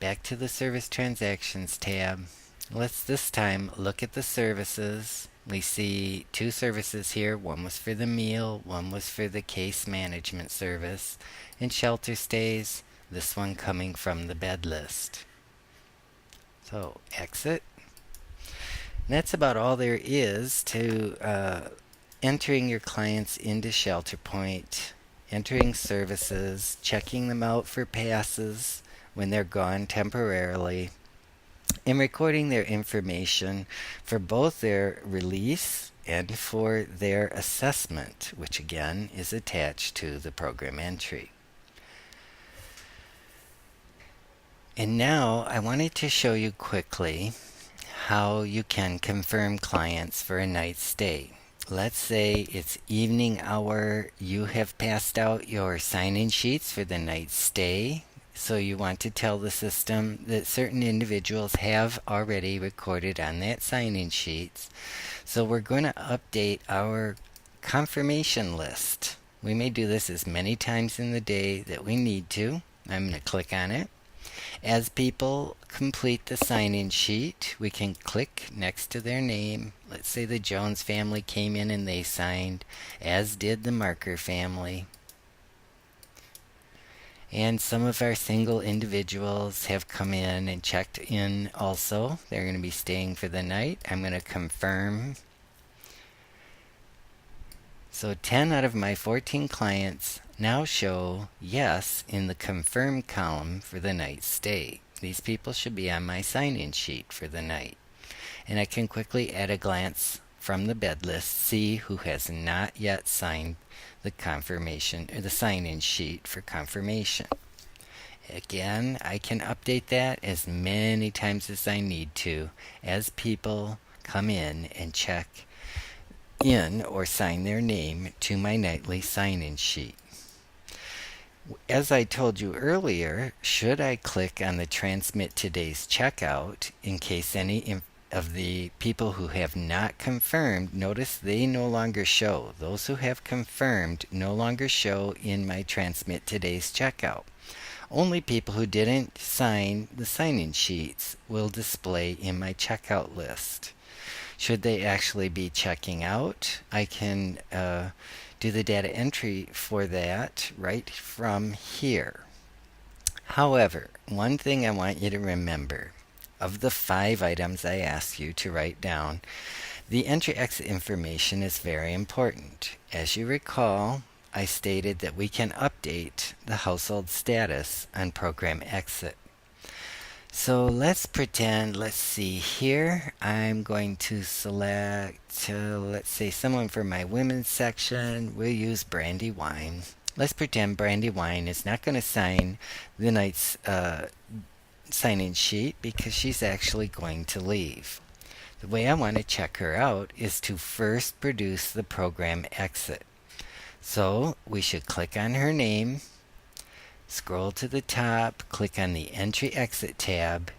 back to the Service Transactions tab. Let's this time look at the services. We see two services here. One was for the meal, one was for the case management service. And shelter stays, this one coming from the bed list. So exit. And that's about all there is to entering your clients into ShelterPoint, entering services, checking them out for passes when they're gone temporarily, and recording their information for both their release and for their assessment, which again is attached to the program entry. And now I wanted to show you quickly how you can confirm clients for a night stay. Let's say it's evening hour, you have passed out your sign-in sheets for the night stay, so you want to tell the system that certain individuals have already recorded on that sign-in sheets. So we're going to update our confirmation list. We may do this as many times in the day that we need to. I'm going to click on it. As people complete the sign-in sheet, we can click next to their name. Let's say the Jones family came in and they signed, as did the Marker family. And some of our single individuals have come in and checked in also. They're going to be staying for the night. I'm going to confirm. So 10 out of my 14 clients now show yes in the confirm column for the night stay. These people should be on my sign-in sheet for the night. And I can quickly at a glance from the bed list see who has not yet signed the confirmation or the sign-in sheet for confirmation. Again, I can update that as many times as I need to as people come in and check in or sign their name to my nightly sign-in sheet. As I told you earlier, should I click on the Transmit Today's Checkout in case any of the people who have not confirmed, notice they no longer show. Those who have confirmed no longer show in my Transmit Today's Checkout. Only people who didn't sign the sign-in sheets will display in my checkout list. Should they actually be checking out, I can do the data entry for that right from here. However, one thing I want you to remember, of the 5 items I asked you to write down, the entry-exit information is very important. As you recall, I stated that we can update the household status on program exit. So let's pretend, let's see here, I'm going to select, let's say someone for my women's section. We'll use Brandy Wine. Let's pretend Brandy Wine is not going to sign the night's sign-in sheet because she's actually going to leave. The way I want to check her out is to first produce the program exit. So we should click on her name, scroll to the top, click on the Entry Exit tab,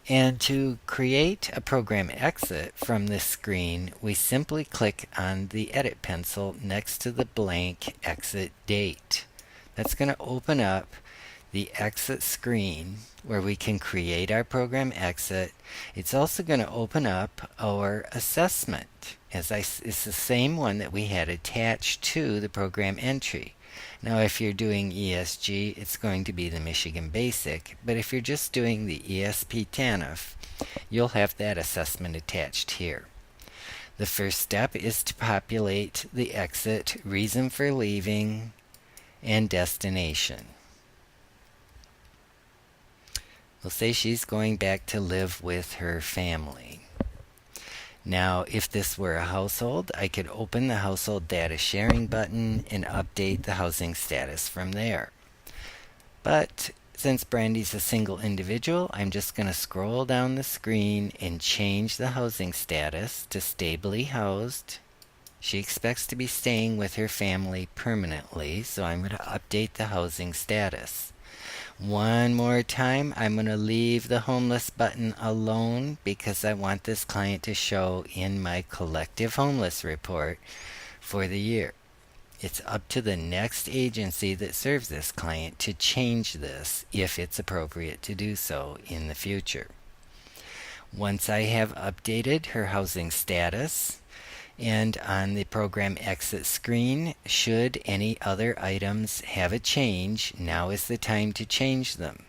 and to create a program exit from this screen, we simply click on the Edit pencil next to the blank Exit Date. That's going to open up the exit screen where we can create our program exit. It's also going to open up our assessment. It's the same one that we had attached to the program entry. Now if you're doing ESG, it's going to be the Michigan Basic, but if you're just doing the ESP TANF, you'll have that assessment attached here. The first step is to populate the exit, reason for leaving, and destination. We'll say she's going back to live with her family. Now, if this were a household, I could open the household data sharing button and update the housing status from there. But since Brandy's a single individual, I'm just going to scroll down the screen and change the housing status to stably housed. She expects to be staying with her family permanently, so I'm going to update the housing status. One more time, I'm going to leave the homeless button alone because I want this client to show in my collective homeless report for the year. It's up to the next agency that serves this client to change this if it's appropriate to do so in the future. Once I have updated her housing status, and on the program exit screen, should any other items have a change, now is the time to change them.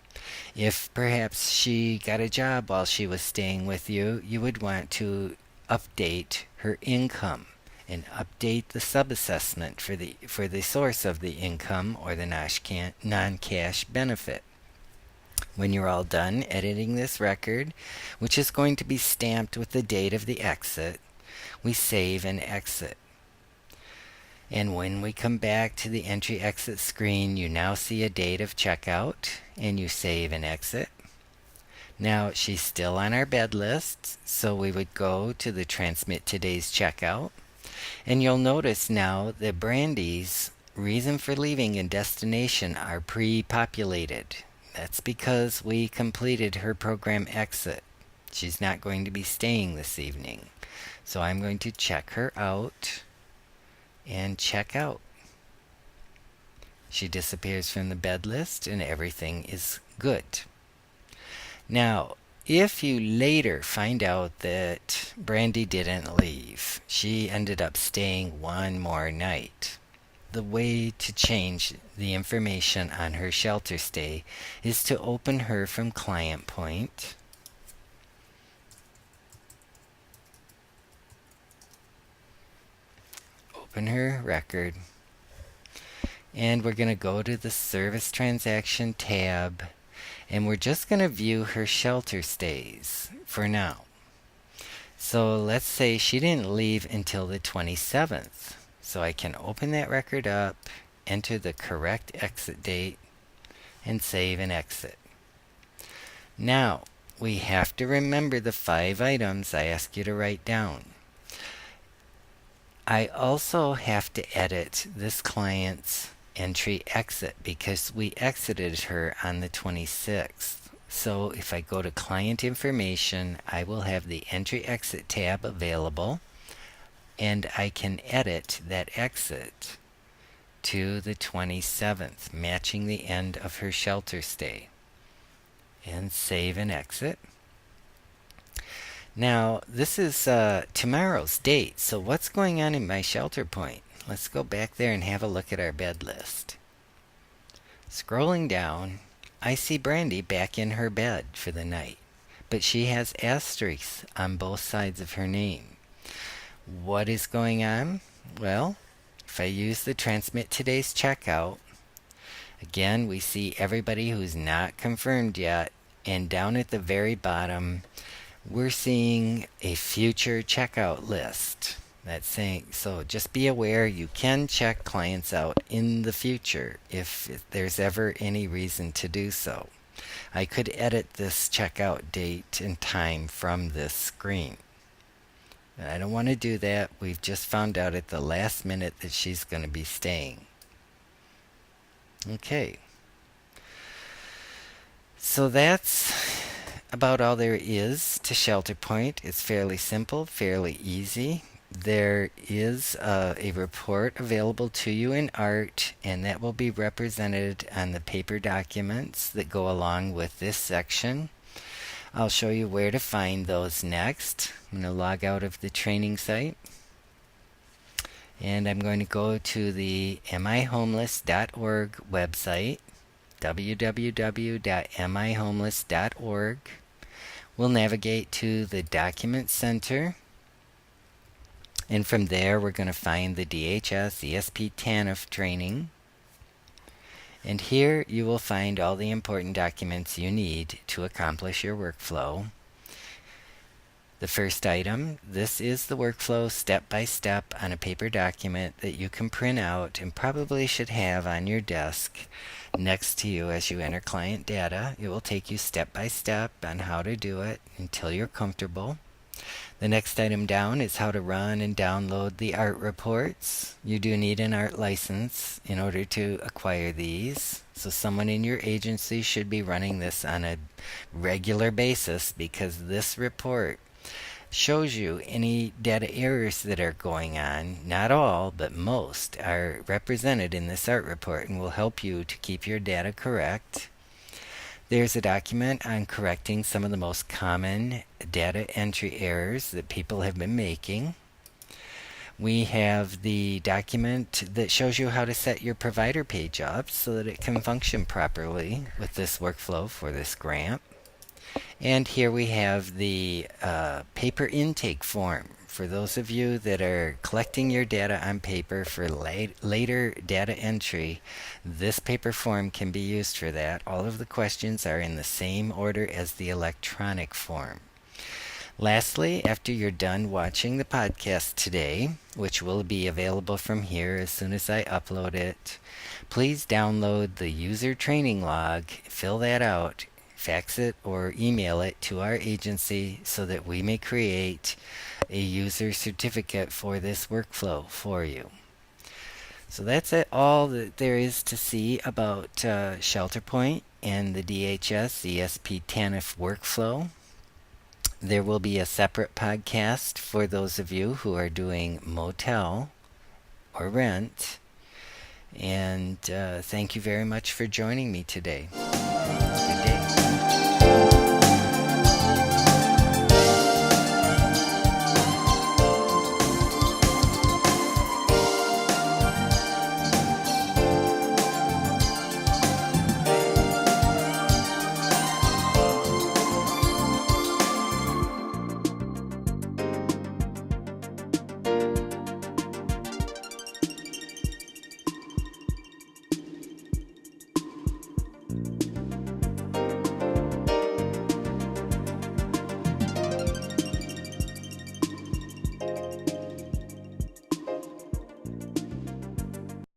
If perhaps she got a job while she was staying with you, you would want to update her income and update the subassessment for the source of the income or the non-cash benefit. When you're all done editing this record, which is going to be stamped with the date of the exit, we save and exit. And when we come back to the entry exit screen, you now see a date of checkout, and you save and exit. Now she's still on our bed list, so we would go to the transmit today's checkout, and you'll notice now that Brandy's reason for leaving and destination are pre-populated. That's because we completed her program exit. She's not going to be staying this evening. So I'm going to check her out and check out. She disappears from the bed list and everything is good. Now, if you later find out that Brandy didn't leave, she ended up staying one more night, the way to change the information on her shelter stay is to open her from Client Point. Open her record. And we're going to go to the Service Transaction tab. And we're just going to view her shelter stays for now. So let's say she didn't leave until the 27th. So I can open that record up, enter the correct exit date, and save and exit. Now, we have to remember the 5 items I asked you to write down. I also have to edit this client's entry exit because we exited her on the 26th. So if I go to Client Information, I will have the Entry Exit tab available, and I can edit that exit to the 27th, matching the end of her shelter stay. And save and exit. Now, this is tomorrow's date, so what's going on in my ShelterPoint? Let's go back there and have a look at our bed list. Scrolling down, I see Brandy back in her bed for the night, but she has asterisks on both sides of her name. What is going on? Well, if I use the Transmit Today's Checkout, again, we see everybody who's not confirmed yet, and down at the very bottom, we're seeing a future checkout list. That's saying, so just be aware you can check clients out in the future if there's ever any reason to do so. I could edit this checkout date and time from this screen. I don't want to do that. We've just found out at the last minute that she's going to be staying. Okay. So that's about all there is to ShelterPoint. It's fairly simple, fairly easy. There is a report available to you in ART, and that will be represented on the paper documents that go along with this section. I'll show you where to find those next. I'm going to log out of the training site. And I'm going to go to the mihomeless.org website, www.mihomeless.org. We'll navigate to the Document Center. And from there, we're going to find the DHS ESP TANF training. And here you will find all the important documents you need to accomplish your workflow. The first item, this is the workflow step by step on a paper document that you can print out and probably should have on your desk next to you as you enter client data. It will take you step by step on how to do it until you're comfortable. The next item down is how to run and download the ART reports. You do need an ART license in order to acquire these. So someone in your agency should be running this on a regular basis because this report shows you any data errors that are going on. Not all, but most are represented in this art report and will help you to keep your data correct. There's a document on correcting some of the most common data entry errors that people have been making. We have the document that shows you how to set your provider page up so that it can function properly with this workflow for this grant. And here we have the paper intake form. For those of you that are collecting your data on paper for later data entry, this paper form can be used for that. All of the questions are in the same order as the electronic form. Lastly, after you're done watching the podcast today, which will be available from here as soon as I upload it, please download the user training log, fill that out, fax it or email it to our agency so that we may create a user certificate for this workflow for you. So that's all that there is to see about ShelterPoint and the DHS ESP TANF workflow. There will be a separate podcast for those of you who are doing motel or rent. And thank you very much for joining me today. Good day.